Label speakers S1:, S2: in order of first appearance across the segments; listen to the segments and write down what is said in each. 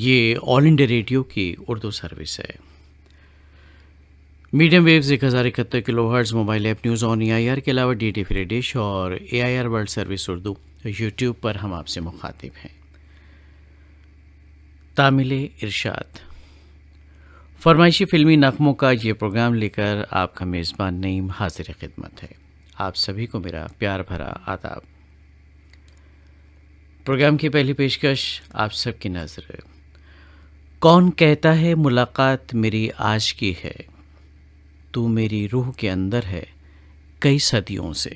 S1: ये all India radio की Urdu service है। Medium waves 1071 kilohertz mobile app news on AIR के अलावा DT फ्री डिश और AIR world service Urdu YouTube पर हम आपसे मुखातिब हैं। तामिले इरशाद फरमाइशी फ़िल्मी नग़मों का ये प्रोग्राम लेकर आपका मेज़बान नईम हाज़िर खिदमत है। आप सभी को मेरा प्यार भरा आदाब। प्रोग्राम की पहली पेशकश आप सबकी नज़र। कौन कहता है मुलाकात मेरी आज की है, तू मेरी रूह के अंदर है कई सदियों से।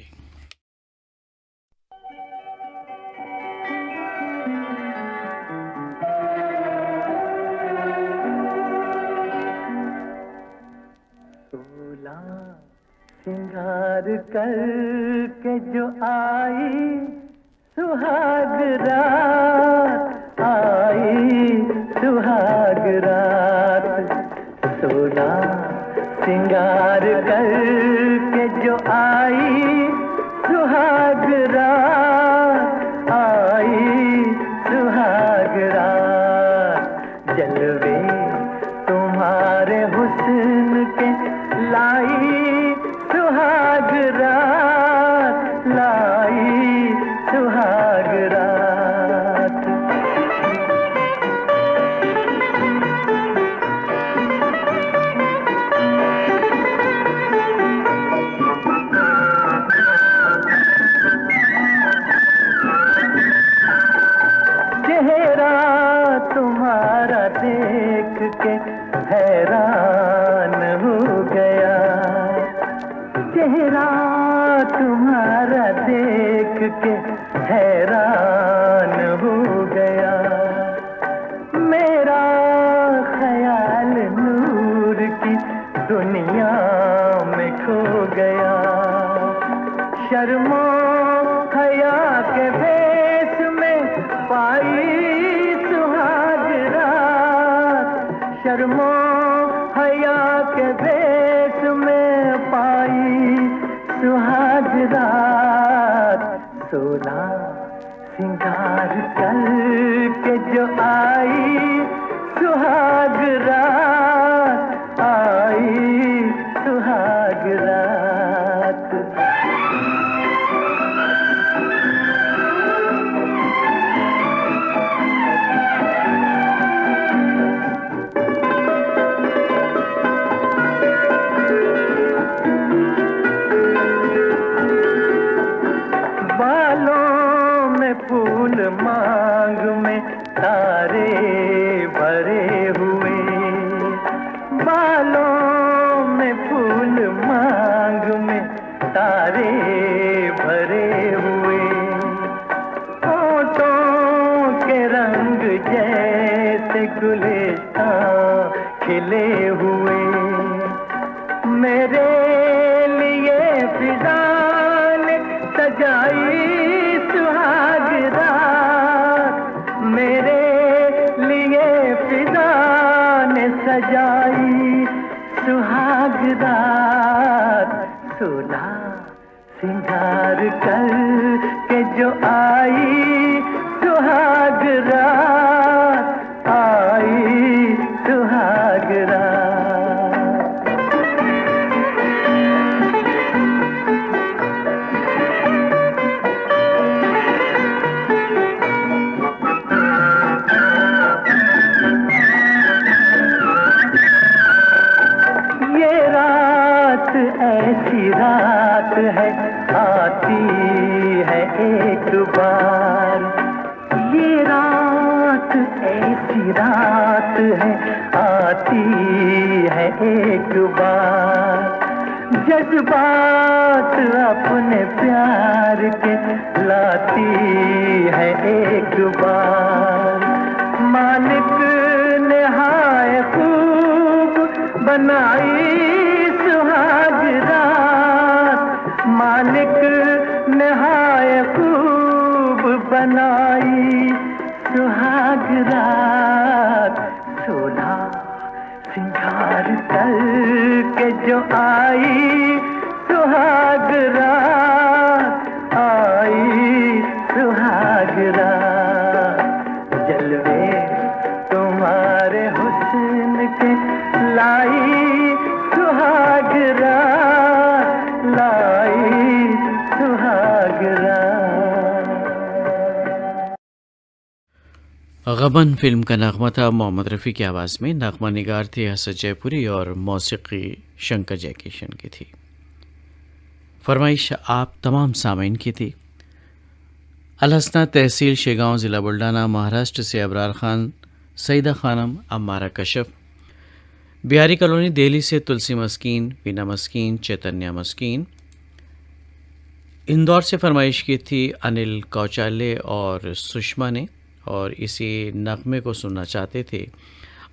S2: सोला श्रृंगार करके जो आई सुहाग रात आई सुहाग रात। सोला श्रृंगार करके जो आई सुहाग रात आई सुहाग रात। जलवे तुम्हारे हुस्न के लाई सुहाग रात लाई सुहाग रात। चेहरा तुम्हारा देख के हैरान हो गया, चेहरा तुम्हारा देख के हैरान हो गया। मेरा ख्याल नूर की दुनिया में खो गया। शर्मो हया के भेष में पाई सुहाग रात, शर्मो हया के भेष में पाई सुहाग रात। सोला श्रृंगार करके जो आई सुहाग रात आई सुहाग रात। बालों में फूल मांग में तारे भरे हुए, बालों में फूल मांग में तारे भरे हुए। होठों के रंग जैसे गुलिस्तां खिले हुए। मेरे लिए फिजा ने सजाई सुहाग रात, मेरे लिए फिजा ने सजाई सुहाग रात। सोला श्रृंगार करके जो आई सुहाग रात आई सुहाग रात। ये रात ऐसी रात है आती है एक बार, ये रात ऐसी रात है आती है एक बार। जज्बात अपने प्यार के लाती है एक बार। मालिक ने हाय खूब बनाई सुहाग रात, मालिक ने हाय खूब बनाई सुहाग रात। सोला श्रृंगार करके जो आई सुहाग रात आई सुहाग रात। जलवे तुम तुम्हारे हुस्न के लाई सुहागरा, लाई सुहागरा।
S1: गबन फिल्म का नगमा था मोहम्मद रफ़ी की आवाज़ में। नगमा निगार थे हसन जयपुरी और मौसीकी शंकर जयकिशन की थी। फरमाइश आप तमाम सामीन की थी। अलहसना तहसील शेगांव ज़िला बुल्ढाना महाराष्ट्र से अबरार खान, सईदा खानम, अम्मारा कशफ। बिहारी कॉलोनी दिल्ली से तुलसी मस्कीन, वीना मस्कीन, चैतन्या मस्कीन। इंदौर से फरमाइश की थी अनिल कौचाले और सुषमा ने, और इसी नगमे को सुनना चाहते थे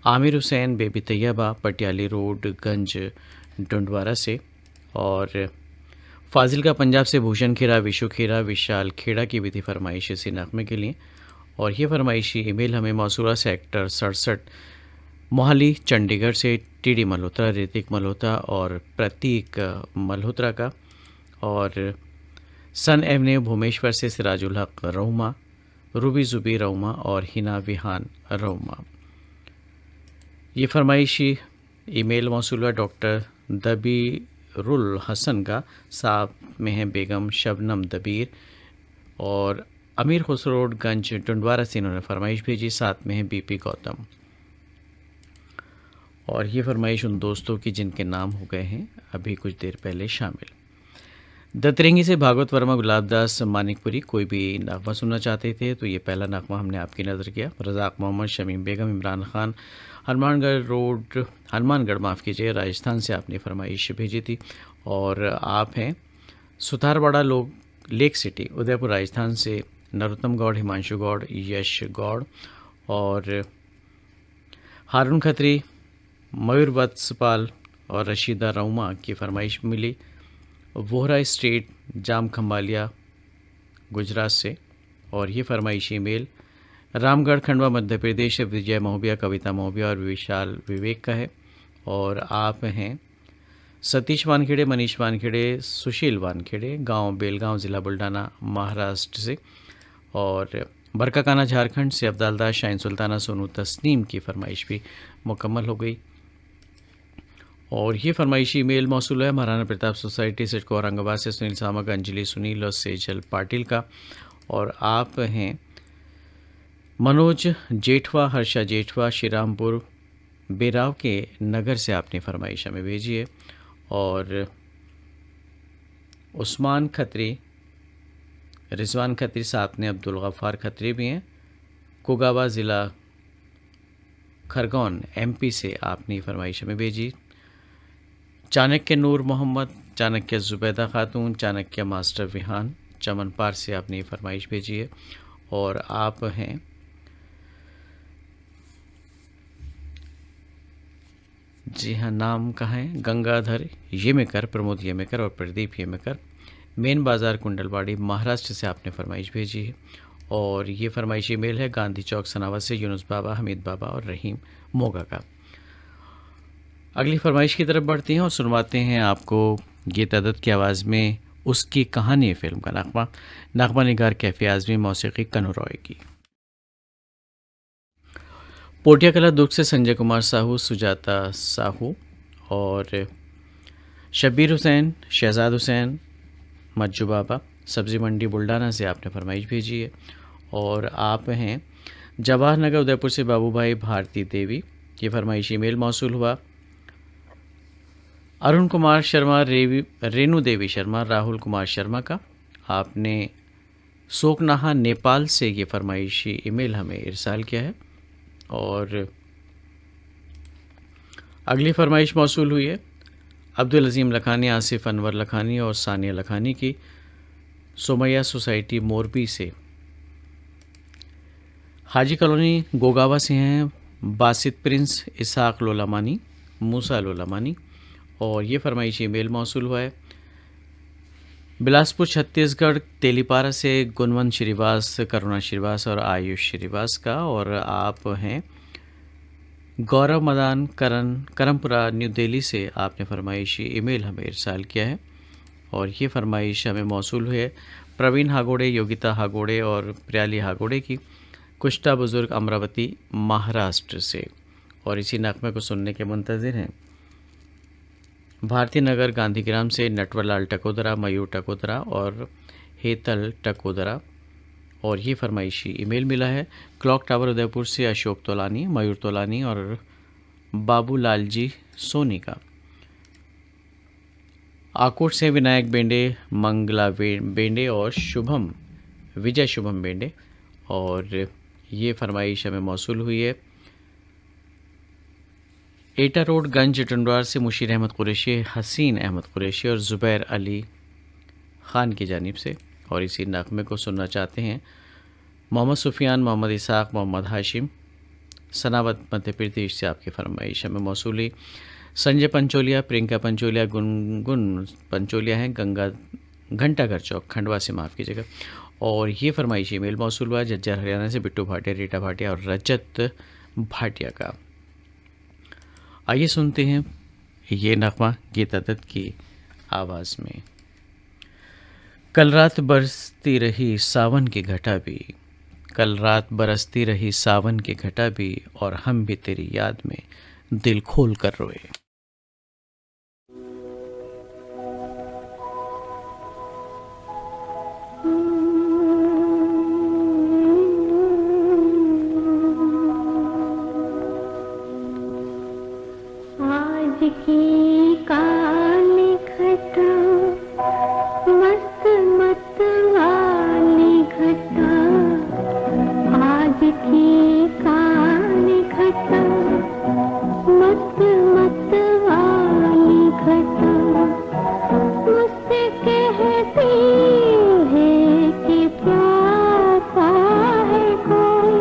S1: आमिर हुसैन, बेबी तैयबा, पटियाली रोड, गंज डुंडवारा से। और फाजिलका पंजाब से भूषण खेरा, विशु खेरा, विशाल खेड़ा की भी थी फरमाइश इसी नगमे के लिए। और ये फरमाइशी ईमेल हमें मौसूला सेक्टर 67 मोहाली चंडीगढ़ से टीडी मल्होत्रा, ऋतिक मल्होत्रा और प्रतीक मल्होत्रा का। और सन एवन्यू भूमेश्वर से सिराजुल हक रौमा, रूबी जुबी रौमा और हिना विहान रौमा। ये फरमाइशी ईमेल मौसूल हुआ डॉक्टर दबीरुल हसन का, साथ में है बेगम शबनम दबीर और अमीर खुसरो रोड गंज डुंडवारा से इन्होंने फरमाइश भेजी, साथ में है बीपी गौतम। और ये फरमाइश उन दोस्तों की जिनके नाम हो गए हैं अभी कुछ देर पहले शामिल। दतरंगी से भागवत वर्मा, गुलाबदास मानिकपुरी कोई भी नगमा सुनना चाहते थे तो ये पहला नगमा हमने आपकी नज़र किया। रज़ाक मोहम्मद, शमीम बेगम, इमरान खान, हनुमानगढ़ माफ़ कीजिए, राजस्थान से आपने फरमाइश भेजी थी। और आप हैं सुतारवाड़ा लेक सिटी, उदयपुर राजस्थान से नरोत्तम गौड़, हिमांशु गौड़, यश गौड़ और हारून खत्री, मयूर वत्सपाल और रशीदा रौमा की फरमाइश मिली वोहरा स्ट्रीट, जाम खम्बालिया, गुजरात से। और ये फरमाइशी मेल रामगढ़ खंडवा मध्य प्रदेश से विजय महोबिया, कविता महोबिया और विशाल विवेक का है। और आप हैं सतीश वानखेड़े, मनीष वानखेड़े, सुशील वानखेड़े, गांव बेलगांव, ज़िला बुल्ढाना, महाराष्ट्र से। और बरकाकाना झारखंड से अब्दालदास, शाहीन सुल्ताना, सोनू तस्नीम की फरमाइश भी मुकम्मल हो गई। और ये फरमाइशी मेल मौसूल है महाराणा प्रताप सोसाइटी सिडको औरंगाबाद से सुनील सामक, अंजलि सुनील और सेजल पाटिल का। और आप हैं मनोज जेठवा, हर्षा जेठवा, श्रीरामपुर बेराव के नगर से आपने फरमाइश हमें भेजी है। और उस्मान खत्री, रिजवान खत्री, साथ में अब्दुल गफ़ार खत्री भी हैं। कोगावा ज़िला खरगोन एमपी से आपने फरमाइश हमें भेजी। चाणक्य नूर मोहम्मद, चाणक्य जुबैदा खातून, चाणक्य मास्टर विहान, चमनपार से आपने फरमाइश भेजी है। और आप हैं जी हाँ, नाम कहाँ है, गंगाधर येमेकर, प्रमोद येमेकर और प्रदीप येमेकर, मेन बाज़ार कुंडलवाड़ी महाराष्ट्र से आपने फरमाइश भेजी है। और ये फरमाइशी मेल है गांधी चौक सनावत से यूनुस बाबा, हमीद बाबा और रहीम मोगा का। अगली फरमाइश की तरफ बढ़ते हैं और सुनवाते हैं आपको गीत अदद की आवाज़ में उसकी कहानी फिल्म का नगमा। नगमा निगार कैफे आज़मी, मौसीकी कन्नू रॉय की। पोटिया कला दुर्ग से संजय कुमार साहू, सुजाता साहू और शब्बीर हुसैन, शहजाद हुसैन, मज्जू बाबा, सब्ज़ी मंडी बुल्ढाना से आपने फरमाइश भेजी है। और आप हैं जवाहर नगर उदयपुर से बाबू भाई, भारती देवी। ये फरमाइश ईमेल मौसूल हुआ अरुण कुमार शर्मा, रेणु देवी शर्मा, राहुल कुमार शर्मा का। आपने सोकनाहा नेपाल से ये फरमाइशी ईमेल हमें इरसाल किया है। और अगली फरमाइश मौसूल हुई है अब्दुल अजीम लखानी, आसिफ अनवर लखानी और सानिया लखानी की, सोमैया सोसाइटी मोरबी से। हाजी कॉलोनी गोगावा से हैं बासित प्रिंस, इसहाक लोलामानी, मूसा लोलामानी। और ये फरमाइशी मेल मौसूल हुआ है बिलासपुर छत्तीसगढ़ तेलीपारा से गुणवंत श्रीवास, करुणा श्रीवास और आयुष श्रीवास का। और आप हैं गौरव मदान करमपुरा न्यू दिल्ली से आपने फरमाइशी ईमेल हमें इरसाल किया है। और ये फरमाइश हमें मौसूल हुई है प्रवीण हागोड़े, योगिता हागोड़े और प्रियाली हागोड़े की, कुष्टा बुजुर्ग अमरावती महाराष्ट्र से। और इसी नगमे को सुनने के मुंतज़िर हैं भारती नगर गांधीग्राम से नटवरलाल टकोदरा, मयूर टकोदरा और हेतल टकोदरा। और ये फरमाइशी ईमेल मिला है क्लॉक टावर उदयपुर से अशोक तोलानी, मयूर तोलानी और बाबूलाल जी सोनी का। आकोट से विनायक बेंडे, मंगला बेंडे और विजय शुभम बेंडे। और ये फरमाइश हमें मौसूल हुई है एटा रोड गंज टंडवार से मुशीर अहमद कुरैशी, हसीन अहमद कुरैशी और ज़ुबैर अली ख़ान की जानिब से। और इसी नगमे को सुनना चाहते हैं मोहम्मद सुफियान, मोहम्मद इसाक, मोहम्मद हाशिम, सनावत मध्य प्रदेश से। आपकी फरमाइश हमें मौसूल हुई संजय पंचोलिया, प्रियंका पंचोलिया, गुनगुन पंचोलिया हैं, गंगा घंटाघर चौक खंडवा से, माफ़ कीजिएगा। और ये फरमाइश ईमेल मौसूल हुआ झज्जर हरियाणा से बिट्टू भाटिया, रीटा भाटिया और रजत भाटिया का। आइए सुनते हैं ये नगमा गीता दत्त की आवाज़ में। कल रात बरसती रही सावन की घटा भी, कल रात बरसती रही सावन की घटा भी, और हम भी तेरी याद में दिल खोल कर रोए।
S3: आज की काली घटा मस्त मत वाली घटा, आज की काली घटा मस्त मत वाली घटा, मुझसे कहती है कि प्यासा है कोई,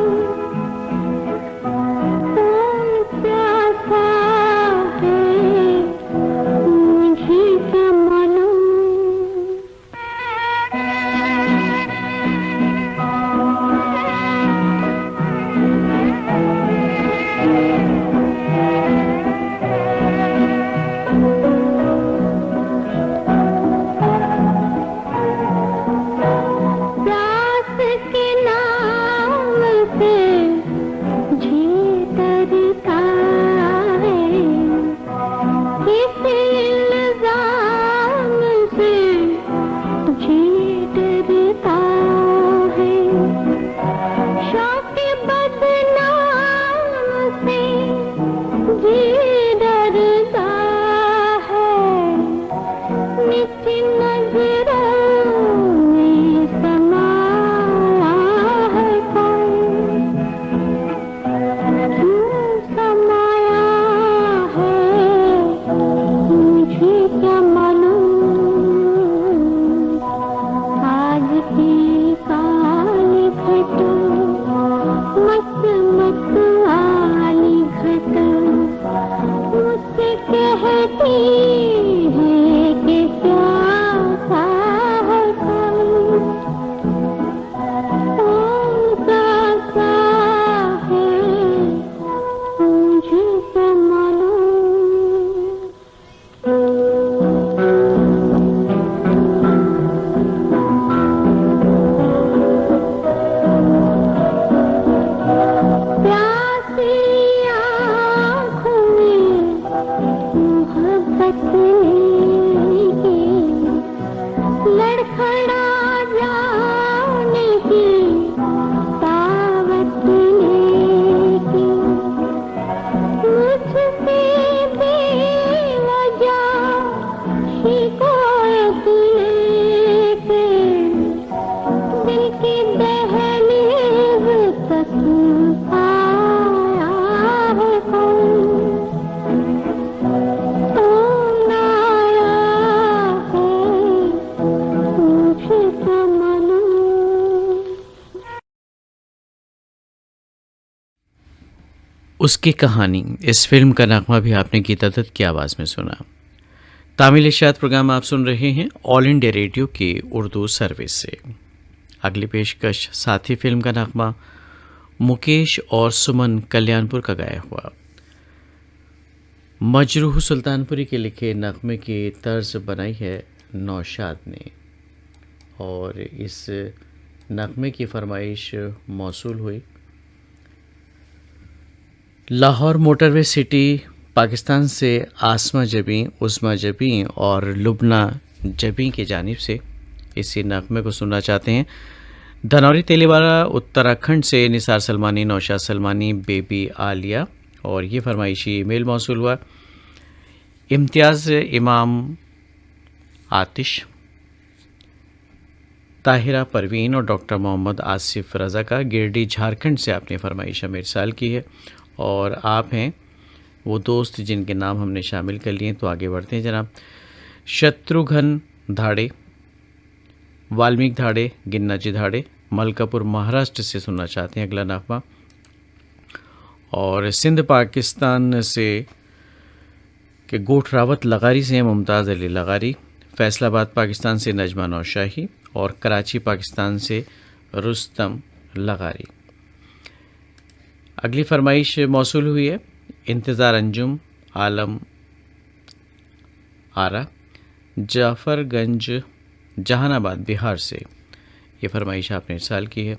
S3: कौन प्यासा है मुझे क्या मालूम। प्यास के नाम से जी डरता है, किस इल्जाम से जी डरता है, शौक बदनाम से जी डरता है, नीची नजरों में समाया है कोई, क्यों समाया है मुझे क्या मालूम। आज की काली घटा मत मत वाली घटा, मुझसे कहती है कि प्यासा है कोई, कौन प्यासा है मुझे क्या मालूम। प्यासी आँखों में मोहब्बत की लड़खड़ा जाने की दावत लेगी, मुझसे बेवजह शिकायत लेके दिल की दहलीज तक आया है कोई, कौन आया है मुझे क्या मालूम।
S1: उसकी कहानी, इस फिल्म का नगमा भी आपने गीता दत्त की आवाज़ में सुना। तामिल इशात प्रोग्राम आप सुन रहे हैं ऑल इंडिया रेडियो की उर्दू सर्विस से। अगली पेशकश साथी फिल्म का नगमा मुकेश और सुमन कल्याणपुर का गाया हुआ। मजरूह सुल्तानपुरी के लिखे नगमे की तर्ज बनाई है नौशाद ने। और इस नगमे की फरमाइश मौसूल हुई लाहौर मोटरवे सिटी पाकिस्तान से आसमा जबी, उस्मा जबी और लुबना जबी की जानिब से इसी नगमे को सुनना चाहते हैं। धनौरी तेलीवाला उत्तराखंड से निसार सलमानी, नौशाद सलमानी, बेबी आलिया और ये फरमाइशी ईमेल मौसूल हुआ इम्तियाज़ इमाम, आतिश, ताहिरा परवीन और डॉक्टर मोहम्मद आसिफ रज़ा का गिरडी झारखंड से आपने फरमाइश हमें इरसाल की है और आप हैं वो दोस्त जिनके नाम हमने शामिल कर लिए। तो आगे बढ़ते हैं जनाब। शत्रुघ्न धाड़े, वाल्मीकि धाड़े, गिन्नाजी धाड़े मलकापुर महाराष्ट्र से सुनना चाहते हैं अगला नगमा। और सिंध पाकिस्तान से के गोठ रावत लगारी से हैं मुमताज़ अली लगारी, फैसलाबाद पाकिस्तान से नजमा नौशाही और कराची पाकिस्तान से रुस्तम लगारी। अगली फरमाइश मौसूल हुई है इंतज़ार अंजुम आलम आरा, जाफ़रगंज जहानाबाद बिहार से ये फरमाइश आपने इरसाल की है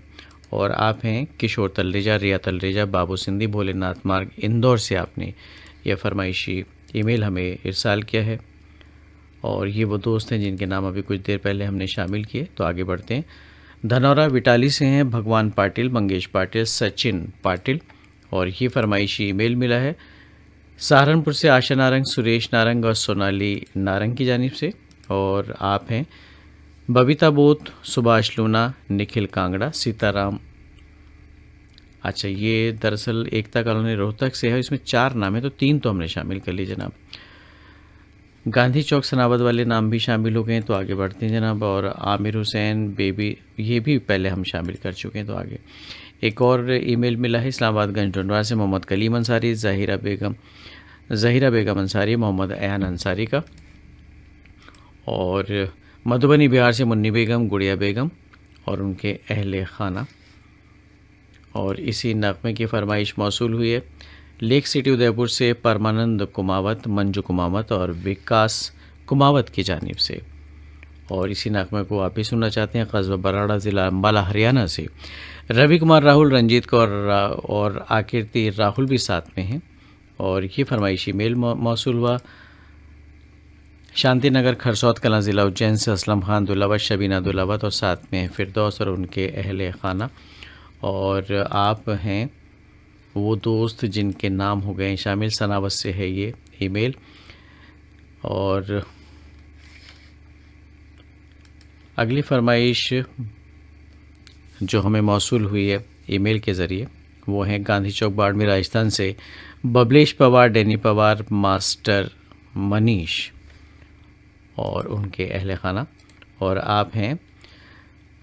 S1: और आप हैं किशोर तलरेजा, रिया तलरेजा, बाबू सिंधी, भोलेनाथ मार्ग इंदौर से आपने यह फरमाइशी ईमेल हमें इरसाल किया है और ये वो दोस्त हैं जिनके नाम अभी कुछ देर पहले हमने शामिल किए। तो आगे बढ़ते हैं। धनौरा विटाली से हैं भगवान पाटिल, मंगेश पाटिल, सचिन पाटिल और ये फरमाइशी ईमेल मिला है सहारनपुर से आशा नारंग, सुरेश नारंग और सोनाली नारंग की जानिब से और आप हैं बबीता बोत, सुभाष लूना, निखिल कांगड़ा, सीताराम। अच्छा, ये दरअसल एकता कॉलोनी रोहतक से है, इसमें 4 नाम है तो 3 तो हमने शामिल कर लिए जनाब। गांधी चौक सनावद वाले नाम भी शामिल हो गए हैं। तो आगे बढ़ते हैं जनाब। और आमिर हुसैन, बेबी, ये भी पहले हम शामिल कर चुके हैं। तो आगे एक और ईमेल मिला है इस्लामाबाद गंज डोंडवा से मोहम्मद कलीम अंसारी, ज़हीरा बेगम अंसारी, मोहम्मद अयान अंसारी का और मधुबनी बिहार से मुन्नी बेगम, गुड़िया बेगम और उनके अहले खाना। और इसी नगमे की फरमाइश मौसूल हुई है लेक सिटी उदयपुर से परमानंद कुमावत, मंजू कुमावत और विकास कुमावत की जानिब से और इसी नगमे को आप भी सुनना चाहते हैं कस्बा बराड़ा, ज़िला अम्बाला, हरियाणा से रवि कुमार राहुल, रंजीत कौर और आकृति राहुल भी साथ में हैं और ये फरमाइशी मेल मौसूल हुआ शांति नगर, खरसौत कलां, ज़िला उज्जैन से असलम खान दुलावत, शबीना दुलावत और साथ में फिरदौस और उनके अहले खाना और आप हैं वो दोस्त जिनके नाम हो गए शामिल। सनावत से है ये ईमेल और अगली फरमाइश जो हमें मौसूल हुई है ईमेल के ज़रिए वो है गांधी चौक बाड़मेर राजस्थान से बबलेश पवार, डैनी पवार, मास्टर मनीष और उनके अहले खाना और आप हैं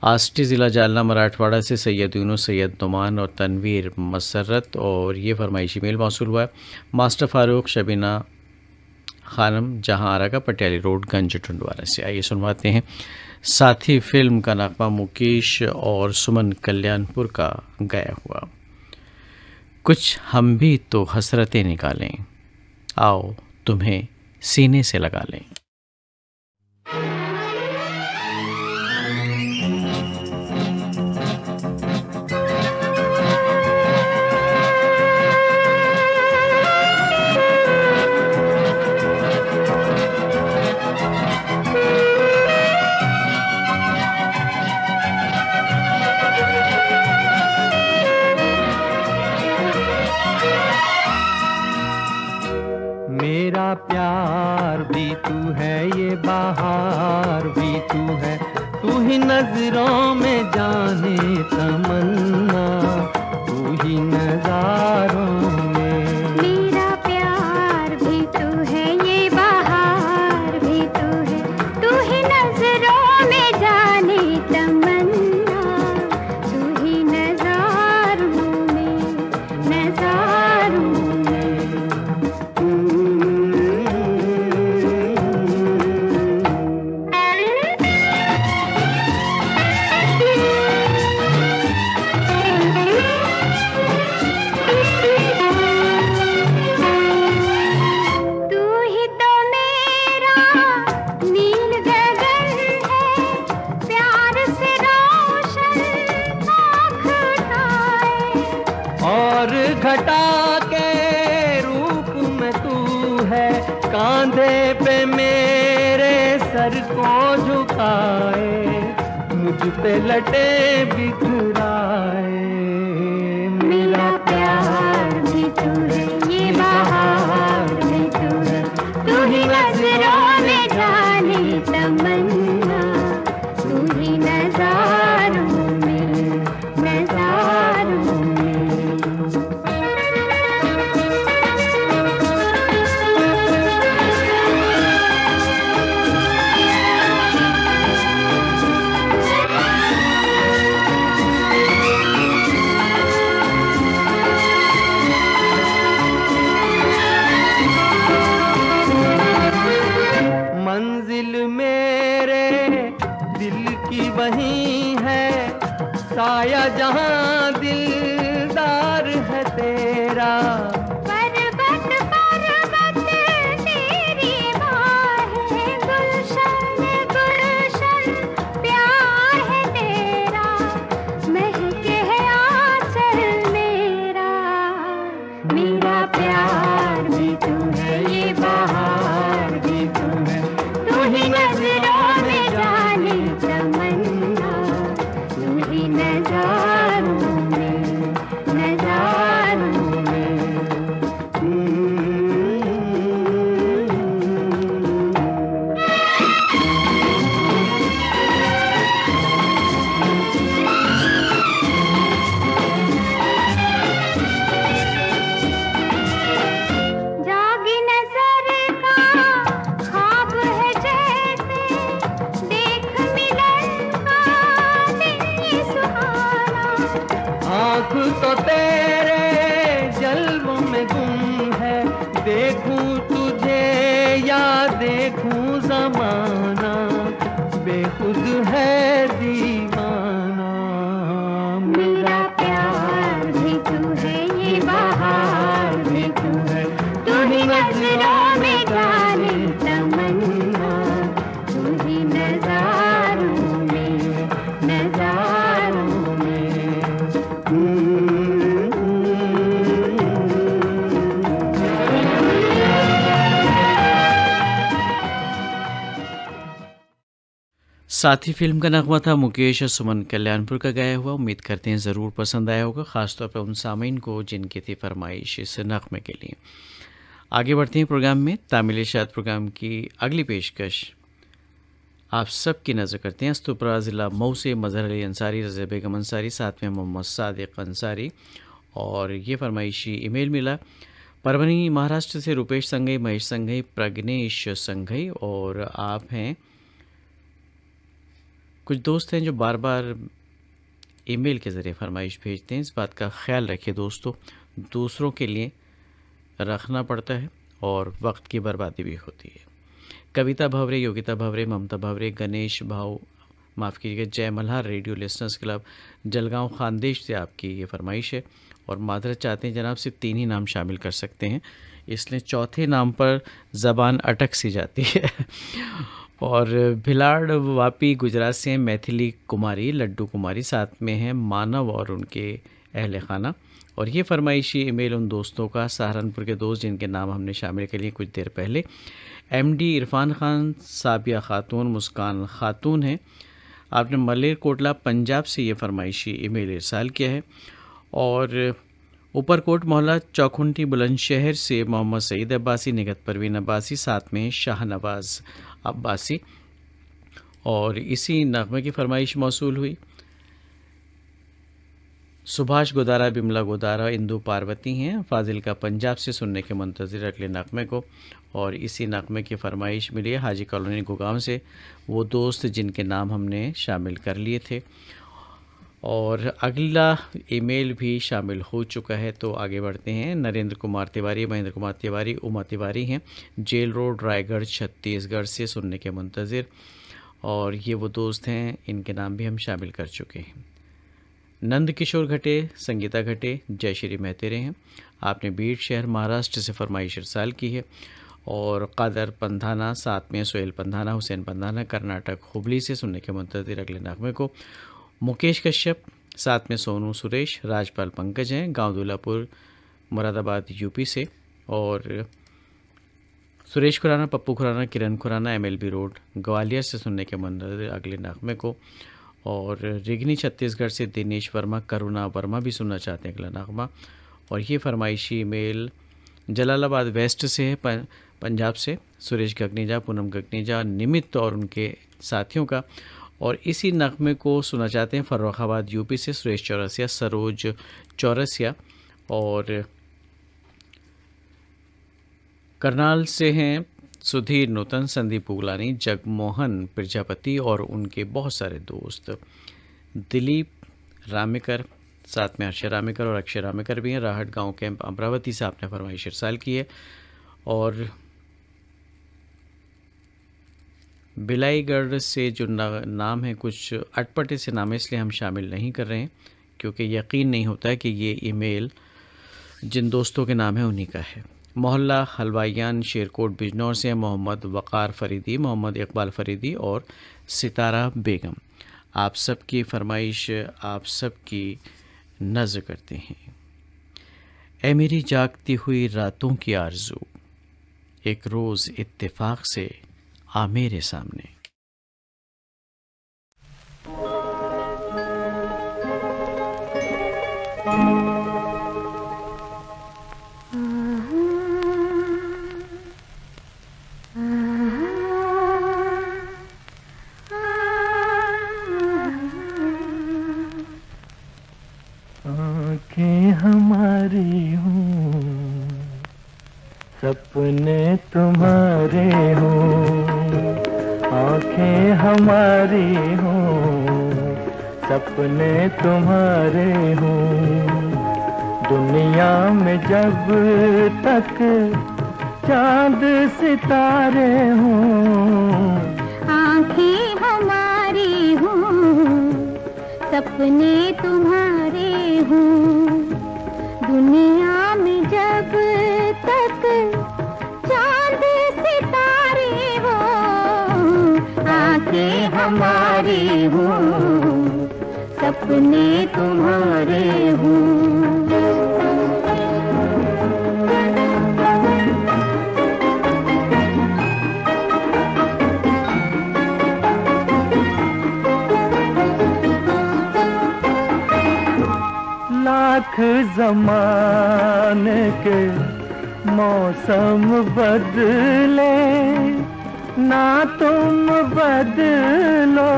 S1: आष्टी ज़िला जालना मराठवाड़ा से सैयद यूनुस, सैयद नुमान और तनवीर मसरत और ये फरमाइशी मेल मौसूल हुआ है मास्टर फ़ारूक, शबीना खानम, जहां आरा का, पटियाली रोड, गंज टुंडवारा से। आइए सुनवाते हैं साथी फिल्म का नगमा मुकेश और सुमन कल्याणपुर का गाया हुआ। कुछ हम भी तो हसरतें निकालें, आओ तुम्हें सीने से लगा लें।
S2: मेरा प्यार भी तू है, ये बहार भी तू है, तू ही नजरों में जाने तमन्ना, तू ही नजारों में।
S3: मेरा प्यार भी तू है, ये बहार भी तू है, तू ही नजरों में जाने तमन्ना, तू ही नजारों में, नजारों में।
S2: कांधे पे मेरे सर को झुकाए, मुझ पे लटे बिखराए।
S3: मेरा प्यार भी तू है, ये बहार भी तू है, तू ही नजरों में जाने तमन्ना, तू ही नजारों में, नजारों में।
S2: मंजिल मेरे दिल की वही है, साया जहां दिलदार है तेरा।
S3: पर्वत पर्वत तेरी बाहें, गुलशन गुलशन प्यार है तेरा, महके है आंचल मेरा। मेरा प्यार भी तू है, ये बहार भी तू है, तू ही नजरों में जाने तमन्ना, तू ही नजारों में, नजारों में। जागी नजर का ख्वाब है जैसे, देख मिलन का दिन ये सुहाना।
S2: आँख तो तेरे जल्वों में गुम है, देखूं तुझे या देखूं जमाना, बेखुद है दीवाना।
S3: मेरा प्यार भी तू है, ये बहार भी तू है, तू ही नजरों में जाने तमन्ना, तू ही नजारों में, नजारों में।
S1: साथी फिल्म का नगमा था मुकेश और सुमन कल्याणपुर का गाया हुआ। उम्मीद करते हैं ज़रूर पसंद आया होगा, ख़ासतौर पर उन सामीन को जिनकी थी फरमाइश इस नगमे के लिए। आगे बढ़ते हैं प्रोग्राम में। तामिल इरशाद प्रोग्राम की अगली पेशकश आप सब की नज़र करते हैं। अस्तुपरा ज़िला मऊ से मज़हर अली अंसारी, रज़ा बेगम अंसारी, साथ में मोहम्मद सादिक अंसारी। और ये फरमाइशी ईमेल मिला परभनी महाराष्ट्र से Rupesh Shanghai, Mahesh Shanghai, Pradnyesh Shanghai. और आप हैं, कुछ दोस्त हैं जो बार बार ईमेल के ज़रिए फरमाइश भेजते हैं। इस बात का ख्याल रखिए दोस्तों, दूसरों के लिए रखना पड़ता है और वक्त की बर्बादी भी होती है। कविता भवरे, योगिता भवरे, ममता भवरे, गणेश भाव, माफ़ कीजिएगा, जय Malhar radio listeners club Jalgaon Khandesh से आपकी ये फरमाइश है। और माजरत चाहते हैं जनाब, सिर्फ 3 ही नाम शामिल कर सकते हैं, इसलिए चौथे नाम पर ज़बान अटक सी जाती है। और भिलाड़ वापी गुजरात से हैं मैथिली कुमारी, लड्डू कुमारी, साथ में हैं मानव और उनके अहल खाना। और ये फरमाइशी ईमेल उन दोस्तों का, सहारनपुर के दोस्त जिनके नाम हमने शामिल कर लिए कुछ देर पहले। एमडी इरफान खान, साबिया खातून, मुस्कान खातून हैं। आपने मलेर कोटला पंजाब से ये फरमाइशी ईमेल इरसाल किया है। और ऊपरकोट मोहल्ला चौखुंटी बुलंदशहर से मोहम्मद सईद अब्बासी, निगत परवीन अब्बासी, साथ में शाहनवाज़ अब्बासी। और इसी नगमे की फरमाइश मौसूल हुई। सुभाष गोदारा, बिमला गोदारा, इंदु पार्वती हैं फाजिल का पंजाब से सुनने के मुंतज़िर अगले नगमे को। और इसी नगमे की फरमाइश मिली है हाजी कॉलोनी गुगांव से, वो दोस्त जिनके नाम हमने शामिल कर लिए थे। और अगला ईमेल भी शामिल हो चुका है, तो आगे बढ़ते हैं। नरेंद्र कुमार तिवारी, महेंद्र कुमार तिवारी, उमा तिवारी हैं जेल रोड, रायगढ़, छत्तीसगढ़ से सुनने के मुंतज़िर। और ये वो दोस्त हैं, इनके नाम भी हम शामिल कर चुके हैं। नंद किशोर घटे, संगीता घटे, जयश्री मेहतेरे हैं। आपने बीड़ शहर महाराष्ट्र से फरमाइश इरसाल की है। और कादर पंधाना, साथ में सोहेल पंधाना, हुसैन पंधाना, कर्नाटक हुबली से सुनने के मुंतज़िर अगले नगमे को। मुकेश कश्यप, साथ में सोनू सुरेश, राजपाल पंकज हैं गांव दूलापुर, मुरादाबाद यूपी से। और सुरेश खुराना, पप्पू खुराना, किरण खुराना, MLB रोड ग्वालियर से सुनने के मन रहे अगले नगमे को। और रिगनी छत्तीसगढ़ से दिनेश वर्मा, करुणा वर्मा भी सुनना चाहते हैं अगला नगमा। और ये फरमाइशी ईमेल जलालाबाद वेस्ट से है, पंजाब से, सुरेश गगनेजा, पूनम गगनेजा, निमित और उनके साथियों का। और इसी नगमे को सुना चाहते हैं फर्रुखाबाद यूपी से सुरेश चौरसिया, सरोज चौरसिया। और करनाल से हैं सुधीर नूतन, संदीप उगलानी, जगमोहन प्रजापति और उनके बहुत सारे दोस्त, दिलीप रामेकर, साथ में हर्षा रामेकर और अक्षय रामेकर भी हैं। राहट गांव कैंप अमरावती से आपने फरमाइश इरसाल की है। और बिलाईगढ़ से जो नाम है कुछ अटपटे से नाम है, इसलिए हम शामिल नहीं कर रहे हैं क्योंकि यकीन नहीं होता है कि ये ईमेल जिन दोस्तों के नाम है उन्हीं का है। मोहल्ला हलवाइयान शेरकोट बिजनौर से मोहम्मद वक़ार फरीदी, मोहम्मद इकबाल फरीदी और सितारा बेगम। आप सब की फरमाइश आप सब की नज़र करते हैं। ऐ मेरी जागती हुई रातों की आरज़ू, एक रोज़ इत्तेफाक से आ मेरे सामने।
S2: आँखें हमारी हों, सपने तुम्हारे हों, आँखें हमारी हों, सपने तुम्हारे हों, दुनिया में जब तक चांद सितारे हों,
S3: आँखें हमारी हों, सपने तुम्हारे हों, दुनिया में जब तक चांद सितारे हों, आँखें हमारी हों, सपने तुम्हारे हों।
S2: लाख ज़माने के मौसम बदले, ना तुम बदलो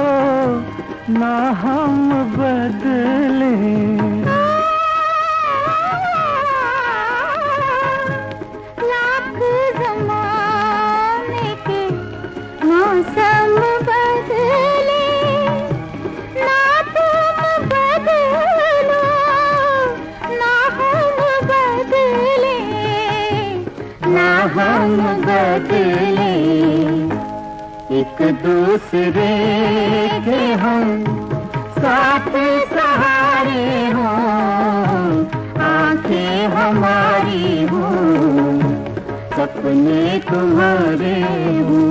S2: ना हम बदले,
S3: लाख ज़माने के मौसम बदले, ना तुम बदलो ना हम बदले, ना हम बदले,
S2: एक दूसरे के हम साथ सहारे हों, आँखें हमारी हों, सपने तुम्हारे हों।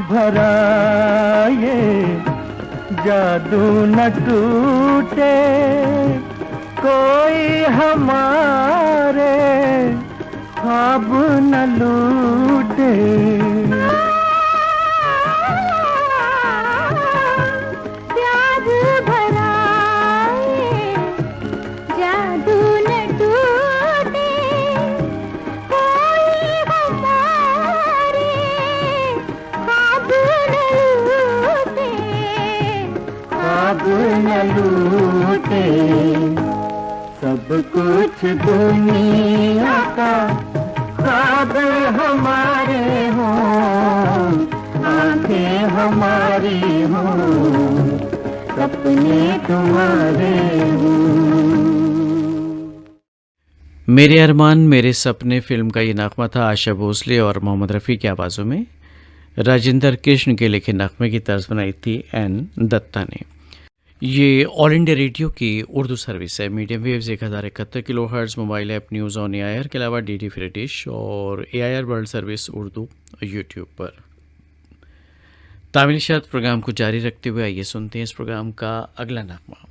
S2: भरा ये जादू न टूटे, कोई हमारे ख्वाब न लूटे,
S3: प्यार भरा ये जादू न टूटे, कोई हमारे ख्वाब न लूटे,
S2: सब कुछ दुनिया का ख्वाब हमारे हों, आँखें हमारी हों, सपने तुम्हारे हों।
S1: मेरे अरमान मेरे सपने फिल्म का ये नगमा था आशा भोसले और मोहम्मद रफ़ी की आवाज़ों में। राजेंद्र कृष्ण के लिखे नगमे की तर्ज बनाई थी एन दत्ता ने। ये ऑल इंडिया रेडियो की उर्दू सर्विस है। Medium waves 1071 kilo hertz, mobile app news on AIR के अलावा डीडी फ्री डिश और AIR world service Urdu YouTube पर। तामिल शाद प्रोग्राम को जारी रखते हुए आइए सुनते हैं इस प्रोग्राम का अगला नगमा।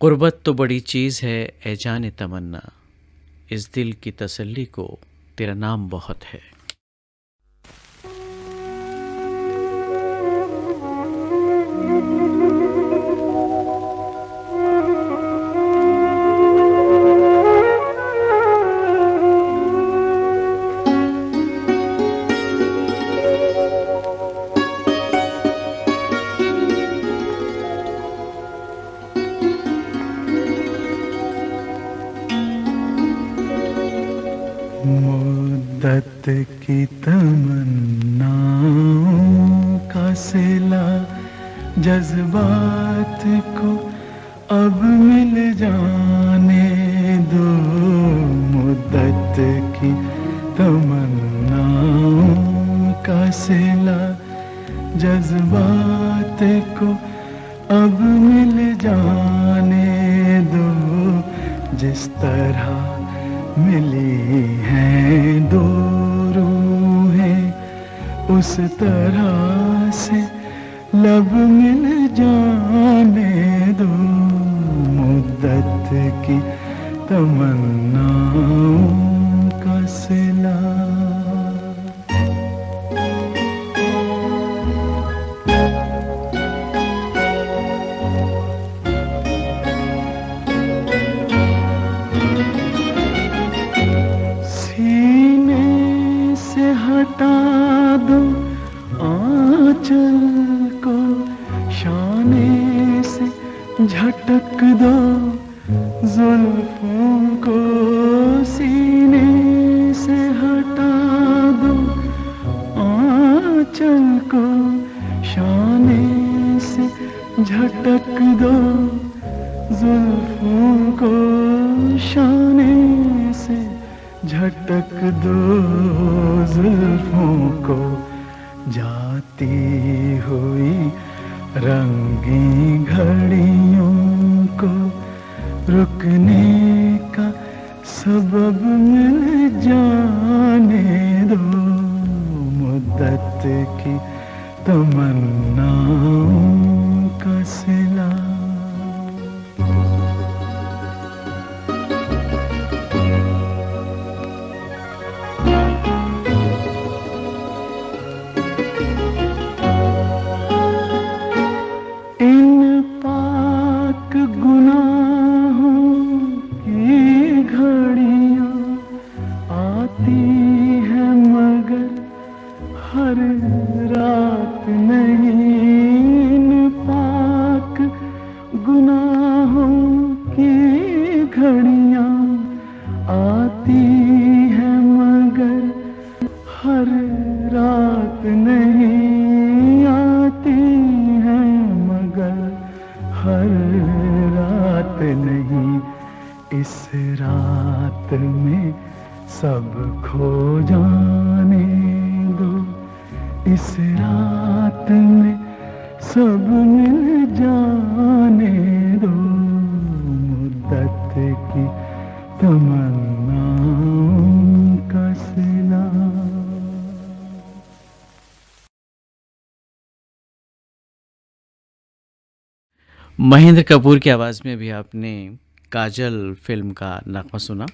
S1: गुर्बत तो बड़ी चीज़ है ए जाने तमन्ना, इस दिल की तसल्ली को तेरा नाम बहुत है।
S4: मुद्दत की तमन्नाओं का सिला जज्बात को अब मिल जाने दो। मुद्दत की तमन्नाओं का सिला जज्बात को अब मिल जाने दो। जिस तरह मिली हैं दो रूहें उस तरह से लब मिल जाने दो। मुद्दत की तमन्नाओं का सिला। हटा दो आंचल को, शाने से झटक दो जुल्फों को। सीने से हटा दो आंचल को, शाने से झटक दो जुल्फों को। शाने से झटक दो जुल्फों को। जाती हुई रंगी घड़ियों को रुकने का सबब मिल जाने दो। मुद्दत की तमन्नाओं का सिला।
S1: महेंद्र कपूर की आवाज़ में भी आपने काजल फिल्म का नगमा सुना।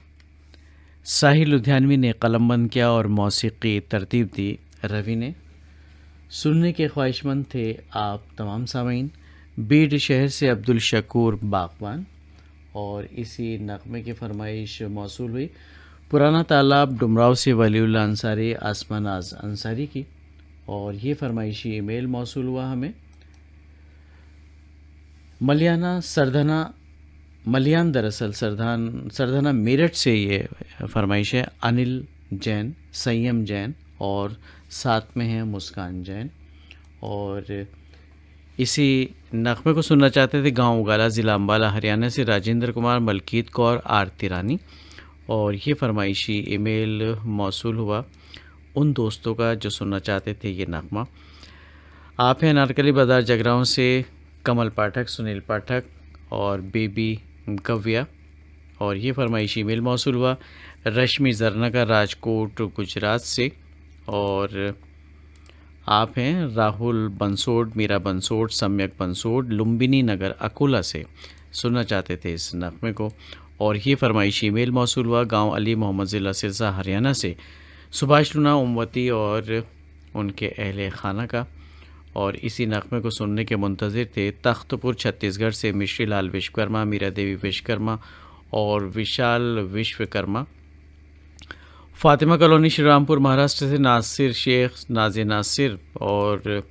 S1: साहिल लुधियानवी ने कलमबंद किया और मौसीकी तरतीब दी रवि ने। सुनने के ख्वाहिशमंद थे आप तमाम सामीन। बीड शहर से अब्दुल शकूर बागवान और इसी नगमे की फरमाइश मौसूल हुई पुराना तालाब डुमराव से वलीउल्लाह अंसारी आसमानाज अंसारी की। और ये फरमाइशी ईमेल मौसूल हुआ हमें मलियान दरअसल सरधाना मेरठ से ये फरमाइश है। अनिल जैन, संयम जैन और साथ में हैं मुस्कान जैन। और इसी नगमे को सुनना चाहते थे गांव उगाला ज़िला अम्बाला हरियाणा से राजेंद्र कुमार, मलकीत कौर, आरती रानी। और ये फरमाइशी ईमेल मौसूल हुआ उन दोस्तों का जो सुनना चाहते थे ये नगमा। आप हैं अनारकली बाज़ार जगराओं से कमल पाठक, सुनील पाठक और बेबी गव्या। और ये फरमाइश ईमेल मौसूल हुआ रश्मि जरना राजकोट गुजरात से। और आप हैं राहुल बंसोड, मीरा बंसोड, सम्यक बंसोड, लुम्बिनी नगर अकोला से सुनना चाहते थे इस नगमे को। और ये फरमाइश ईमेल मौसूल हुआ गांव अली मोहम्मद ज़िला सिरसा हरियाणा से सुभाष लूना, ओमवती और उनके अहले खाना का। और इसी नगमे को सुनने के मुंतज़िर थे तख्तपुर छत्तीसगढ़ से मिश्री लाल विश्वकर्मा, मीरा देवी विश्वकर्मा और विशाल विश्वकर्मा। फातिमा कॉलोनी श्रीरामपुर महाराष्ट्र से नासिर शेख, नाज़े नासिर। और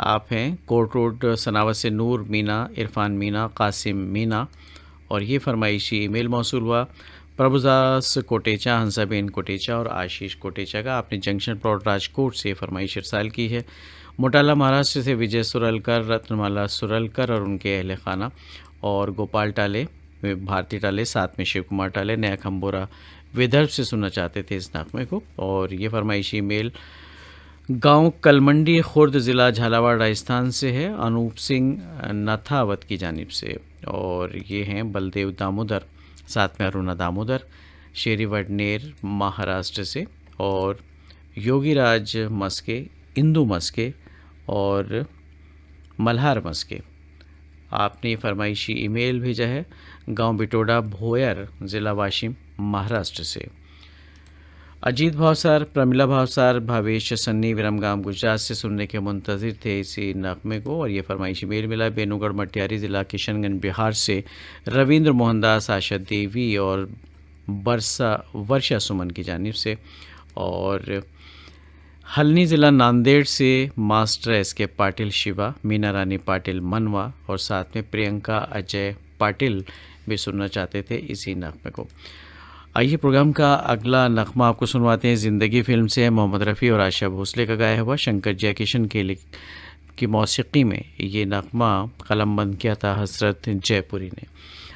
S1: आप हैं कोट रोड सनावत से नूर मीना, इरफान मीना, कासिम मीना। और ये फरमाइशी ईमेल मौसूल हुआ प्रभुदास कोटेचा, हंसाबेन कोटेचा और आशीष कोटेचा का। आपने जंक्शन प्लॉट राजकोट से फरमाइश इरसाल की है। मोटाला महाराष्ट्र से विजय सुरलकर, रत्नमाला सुरलकर और उनके अहल खाना। और गोपाल टाले, भारती टाले, साथ में शिव कुमार टाले, नया खम्बोरा विदर्भ से सुनना चाहते थे इस नगमे को। और ये फरमाइशी मेल गांव कलमंडी, खुर्द, ज़िला झालावाड़, राजस्थान से है अनूप सिंह नथावत की जानिब से। और ये हैं बलदेव दामोदर, साथ में अरुणा दामोदर, शेरी वडनेर महाराष्ट्र से। और योगीराज मस्के, इंदू मस्के और मल्हार मस्के। आपने ये फरमाइशी ईमेल भेजा है गांव बिटोड़ा, भोयर, ज़िला वाशिम, महाराष्ट्र से। अजीत भावसार, प्रमिला भावसार, भावेश सन्नी, विरमगाम, गुजरात से सुनने के मुंतज़िर थे इसी नगमे को। और ये फरमाइशी मेल मिला बेनूगढ़ मटियारी, ज़िला किशनगंज, बिहार से रविंद्र मोहनदास, आशा देवी और वर्षा सुमन की जानिब से। और हल्नी, ज़िला नांदेड़ से मास्टर एस.के. पाटिल शिवा, मीना रानी पाटिल मनवा और साथ में प्रियंका अजय पाटिल भी सुनना चाहते थे इसी नगमे को। आइए प्रोग्राम का अगला नगमा आपको सुनवाते हैं। ज़िंदगी फिल्म से मोहम्मद रफ़ी और आशा भोसले का गाया हुआ। शंकर जयकिशन की मौसीकी में ये नगमा कलमबंद किया था हसरत जयपुरी ने।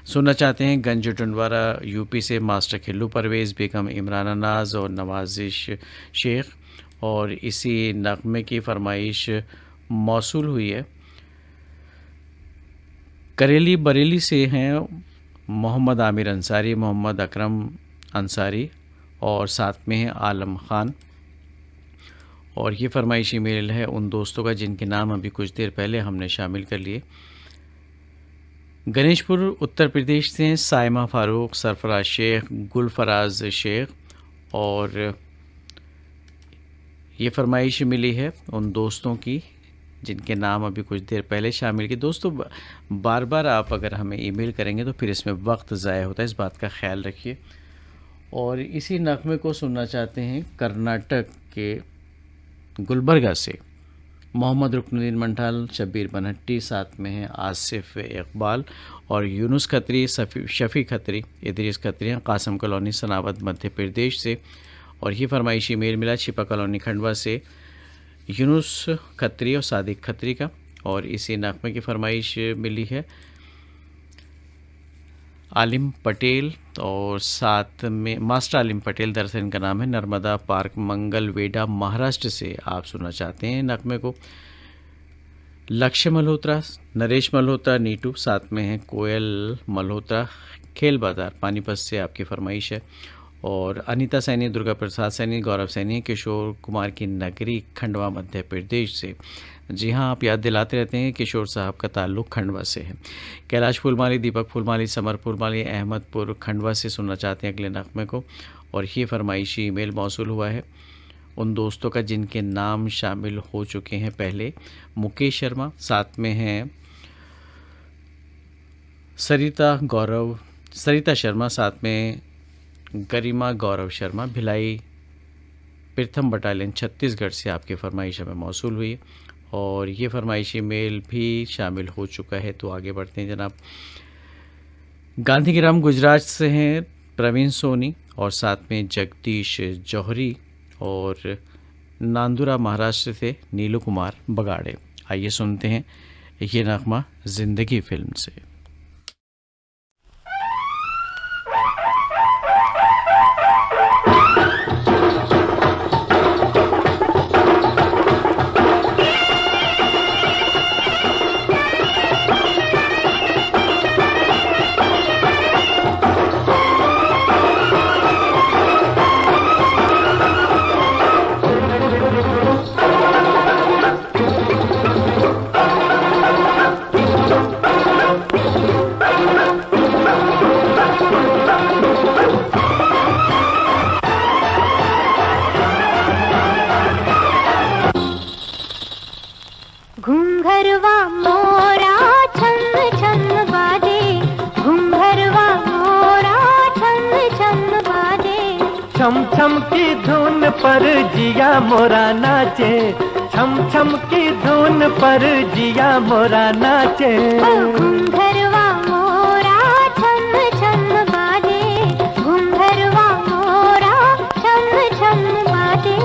S1: सुनना चाहते हैं गंज टुंडवारा यूपी से मास्टर खिल्लू परवेज़, बेगम इमराना नाज और नवाजिश शेख। और इसी नगमे की फरमाइश मौसूल हुई है करेली बरेली से हैं मोहम्मद आमिर अंसारी, मोहम्मद अकरम अंसारी और साथ में है आलम ख़ान। और ये फरमाइश ईमेल है उन दोस्तों का जिनके नाम अभी कुछ देर पहले हमने शामिल कर लिए। गणेशपुर उत्तर प्रदेश से साइमा फ़ारूक, सरफराज शेख, गुलफराज शेख। और ये फरमाइश मिली है उन दोस्तों की जिनके नाम अभी कुछ देर पहले शामिल किए। दोस्तों बार बार आप अगर हमें ईमेल करेंगे तो फिर इसमें वक्त ज़ाया होता है, इस बात का ख्याल रखिए। और इसी नगमे को सुनना चाहते हैं कर्नाटक के गुलबर्गा से मोहम्मद रुकनुद्दीन मंठाल, शब्बीर बनहट्टी, साथ में हैं आसिफ इकबाल और यूनुस खत्री, शफ़ी खत्री, इदरीस खत्री, कासम कॉलोनी, सनावत, मध्य प्रदेश से। और ये फरमाइशी मेल मिला छिपा कॉलोनी, खंडवा से यूनुस खत्री और सादिक खत्री का। और इसी नगमे की फरमाइश मिली है आलिम पटेल और साथ में मास्टर आलिम पटेल, दरअसल इनका नाम है, नर्मदा पार्क, मंगलवेडा, महाराष्ट्र से आप सुनना चाहते हैं नगमे को। लक्ष्य मल्होत्रा, नरेश मल्होत्रा, नीटू, साथ में हैं कोयल मल्होत्रा, खेल बाज़ार, पानीपत से आपकी फरमाइश है। और अनीता सैनी, दुर्गा प्रसाद सैनी, गौरव सैनी, किशोर कुमार की नगरी, खंडवा, मध्य प्रदेश से। जी हाँ, आप याद दिलाते रहते हैं किशोर साहब का ताल्लुक़ खंडवा से है। कैलाश फूलमाली, दीपक फूलमाली, समर फूलमाली, अहमदपुर, खंडवा से सुनना चाहते हैं अगले नगमे को। और ये फरमाइशी ईमेल मौसूल हुआ है उन दोस्तों का जिनके नाम शामिल हो चुके हैं पहले। मुकेश शर्मा, साथ में हैं सरिता शर्मा, साथ में गरिमा गौरव शर्मा, भिलाई प्रथम बटालियन, छत्तीसगढ़ से आपकी फरमाइश हमें मौसूल हुई। और ये फरमाइशी मेल भी शामिल हो चुका है। तो आगे बढ़ते हैं जनाब। गांधीग्राम गुजरात से हैं प्रवीण सोनी और साथ में जगदीश जौहरी। और नांदुरा महाराष्ट्र से नीलू कुमार बगाड़े। आइए सुनते हैं ये नगमा ज़िंदगी फिल्म से।
S2: पर जिया मोरा नाचे, छम छम की धुन पर जिया मोरा नाचे।
S3: घुंघरवा मोरा छम छम बाजे, घुंघरवा मोरा छम छम बाजे।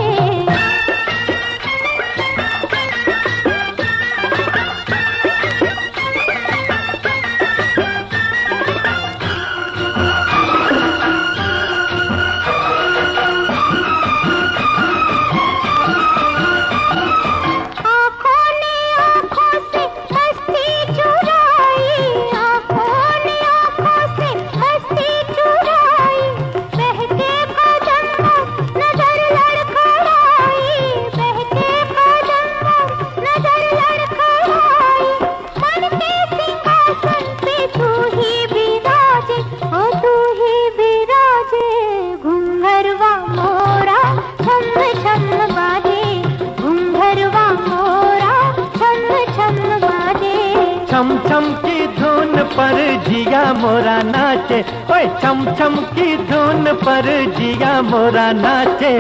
S2: छम छम की धुन पर जिया मोरा नाचे, ओए छम छम की धुन पर जिया मोरा नाचे।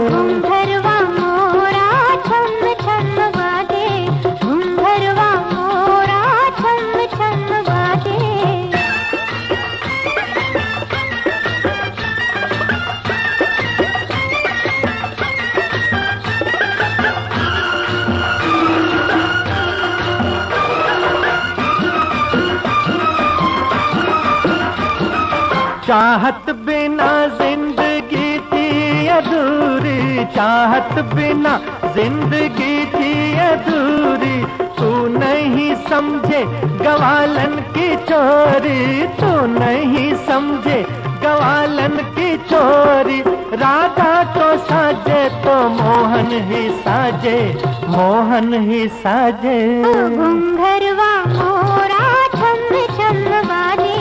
S3: घुंघरवा मोरा छम छम बाजे, घुंघरवा मोरा छम छम बाजे।
S2: चाहत बिना जिंदगी थी अधूरी, चाहत बिना जिंदगी थी अधूरी। तू नहीं समझे गवालन की चोरी, तू नहीं समझे गवालन की चोरी। राधा तो साजे तो मोहन ही साजे, मोहन ही साजे।
S3: घुंघरवा मोरा छम छम बाजे,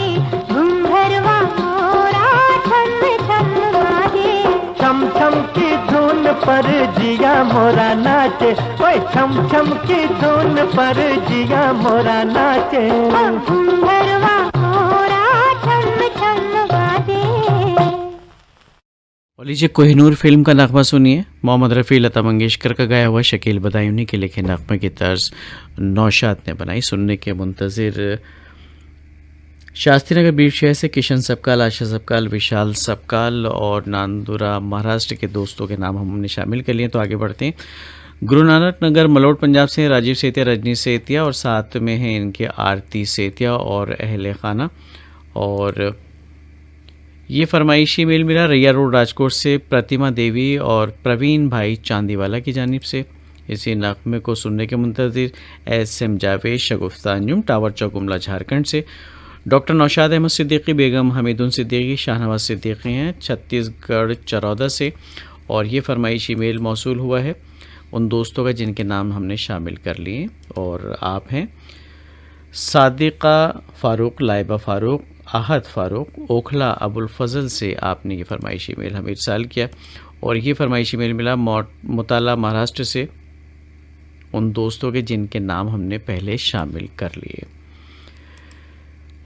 S3: घुंघरवा मोरा छम छम बाजे।
S2: छम छम की धुन पर जिया मोरा नाचे, ओए छम छम की धुन पर जिया मोरा नाचे।
S3: घुंघरवा मोरा छम छम बाजे।
S1: और लीजिए कोहिनूर फिल्म का नगमा सुनिए। मोहम्मद रफ़ी, लता मंगेशकर का गाया हुआ, शकील बदायूनी के लिखे नगमे की तर्ज नौशाद ने बनाई। सुनने के मुंतज़िर शास्त्री नगर बीट शहर से किशन सबकाल, आशा सबकाल, विशाल सबकाल और नांदुरा महाराष्ट्र के दोस्तों के नाम हमने शामिल कर लिए। तो आगे बढ़ते हैं। गुरु नानक नगर मलोट पंजाब से राजीव सेतिया, रजनी सेतिया और साथ में हैं इनके आरती सेतिया और अहले खाना। और ये फरमाइशी मेल मिला रैया रोड राजकोट से प्रतिमा देवी और प्रवीण भाई चांदीवाला की जानिब से। इसी नगमे को सुनने के मुंतज़िर एस.एम. जावेद, शगुफ्ता अंजुम, टावर चौक, गुमला, झारखंड से। डॉक्टर नौशाद अहमद सिद्दीकी, बेगम हमीदुन सिद्दीकी, शाहनवाज सिद्दीकी हैं छत्तीसगढ़ चरौदा से। और ये फरमाइशी मेल मौसूल हुआ है उन दोस्तों का जिनके नाम हमने शामिल कर लिए। और आप हैं सादिका फ़ारूक, लाइबा फ़ारूक, आहद फ़ारूक, ओखला अबुल फजल से आपने ये फरमाइशी मेल हमें इरसाल किया। और ये फरमाइशी मेल मिला मुताला महाराष्ट्र से उन दोस्तों के जिनके नाम हमने पहले शामिल कर लिए।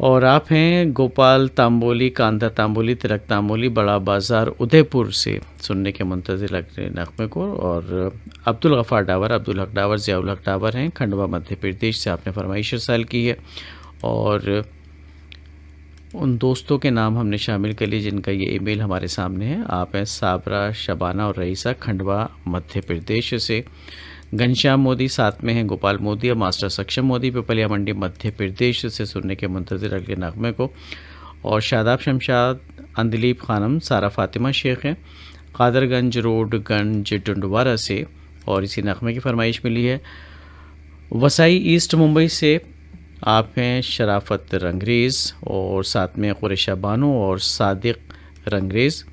S1: और आप हैं गोपाल तांबोली, कांदा तांबोली, तिलक तांबोली, बड़ा बाज़ार उदयपुर से सुनने के मुंतज़िर लगने नगमे को। और अब्दुल गफ़ार डावर, अब्दुल हक डावर, ज़ियाउल हक डावर हैं खंडवा मध्य प्रदेश से आपने फरमाइश इरसाल की है। और उन दोस्तों के नाम हमने शामिल कर लिए जिनका ये ईमेल हमारे सामने है। आप हैं साबरा, शबाना और रईसा, खंडवा मध्य प्रदेश से। घनश्याम मोदी, साथ में हैं गोपाल मोदी और मास्टर सक्षम मोदी, पिपलिया मंडी मध्य प्रदेश से सुनने के मुंतज़िर अगले नगमे को। और शादाब शमशाद, अंदलीब खानम, सारा फातिमा शेख हैं कादरगंज रोड, गंज, डुंडवारा से। और इसी नगमे की फरमाइश मिली है वसाई ईस्ट मुंबई से। आप हैं शराफत रंगरेज़ और साथ में कुरैशा बानो और सादिक रंगरेज़।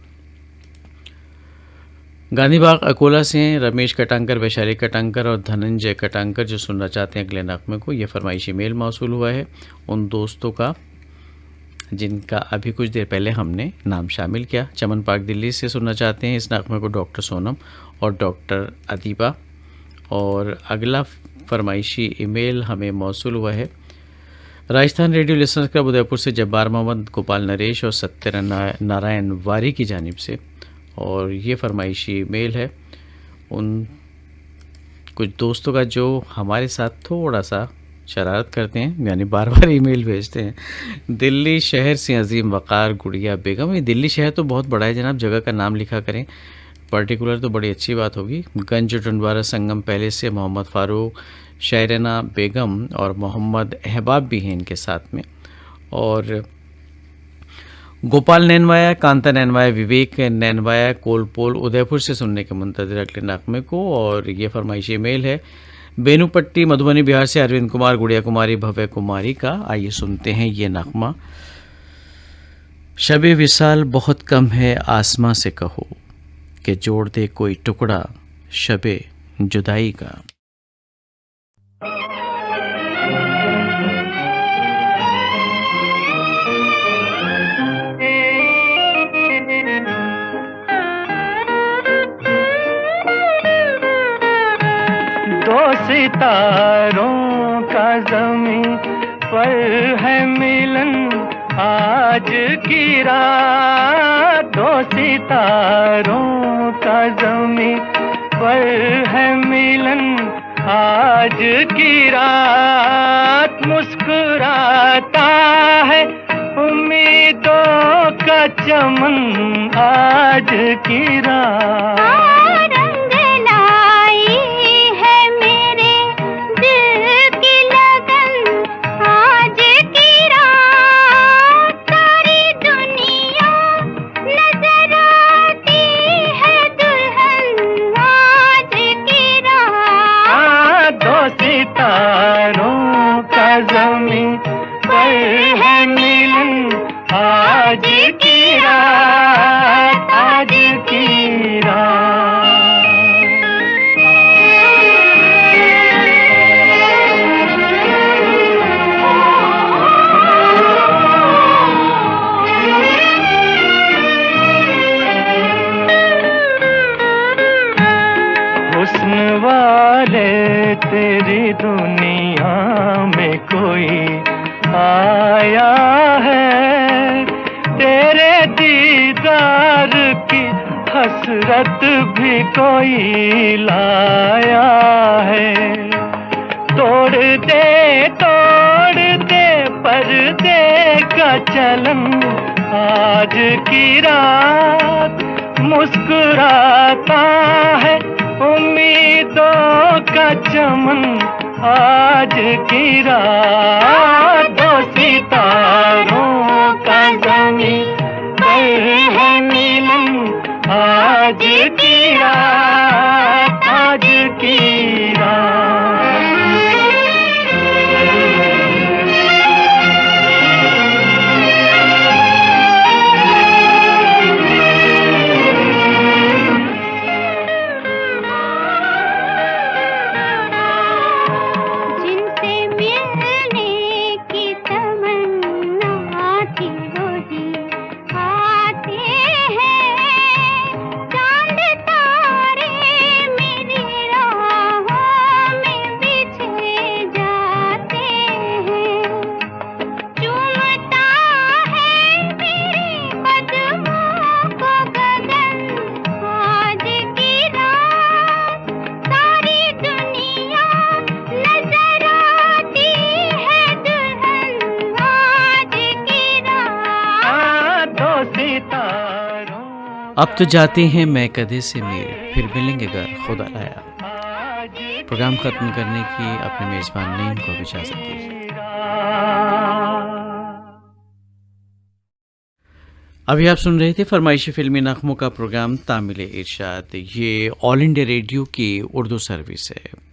S1: गांधीबाग अकोला से हैं रमेश कटांकर, वैशाली कटांकर और धनंजय कटांकर जो सुनना चाहते हैं अगले नगमे को। ये फरमाइशी मेल मौसूल हुआ है उन दोस्तों का जिनका अभी कुछ देर पहले हमने नाम शामिल किया। चमन पार्क दिल्ली से सुनना चाहते हैं इस नगमे को डॉक्टर सोनम और डॉक्टर अदीबा। और अगला फरमाइशी ईमेल हमें मौसूल हुआ है Rajasthan radio listeners club Udaipur से जब्बार मोहम्मद, गोपाल नरेश और सत्य नारायण वारी की जानिब से। और ये फरमाइशी मेल है उन कुछ दोस्तों का जो हमारे साथ थोड़ा सा शरारत करते हैं, यानी बार बार ईमेल भेजते हैं। दिल्ली शहर से अजीम वक़ार गुड़िया बेगम। ये दिल्ली शहर तो बहुत बड़ा है जनाब, जगह का नाम लिखा करें पर्टिकुलर तो बड़ी अच्छी बात होगी। गंज टंडवारा संगम पैलेस से मोहम्मद फ़ारूक, शायरना बेगम और मोहम्मद अहबाब भी हैं इनके साथ में। और गोपाल नैनवाया, कांता नैनवाया, विवेक नैनवाया कोलपोल उदयपुर से सुनने के मुंतज़िर अगले नगमे को। और ये फरमाइशी मेल है बेनुपट्टी मधुबनी बिहार से अरविंद कुमार, गुड़िया कुमारी, भव्य कुमारी का। आइए सुनते हैं ये नगमा। शबे विसाल बहुत कम है आसमां से कहो कि जोड़ दे कोई टुकड़ा शबे जुदाई का।
S2: दो सितारों का ज़मीं पर है मिलन आज की रात। दो सितारों का ज़मीं पर है मिलन आज की रात। मुस्कुराता है उम्मीदों का चमन आज की रात। ज़मीं पर है मिलन आज की रात, आज की रात। हुस्न वाले तेरी दुनिया में कोई आया है, तेरे दीदार की हसरत भी कोई लाया है। तोड़ दे पर्दे का चलन आज की रात। मुस्कुराता है उम्मीदों का चमन आज की रात। दो सितारों का ज़मीं पर है मिलन आज की रात, आज की रात।
S1: अब तो जाते हैं मैं कदे से मेरे, फिर मिलेंगे अगर खुदा लाया। प्रोग्राम खत्म करने की अपने मेजबान नीम को इजाजत दीजिए। अभी आप सुन रहे थे फरमाइशी फिल्मी नगमों का प्रोग्राम तामिल इरशाद। ये ऑल इंडिया रेडियो की उर्दू सर्विस है।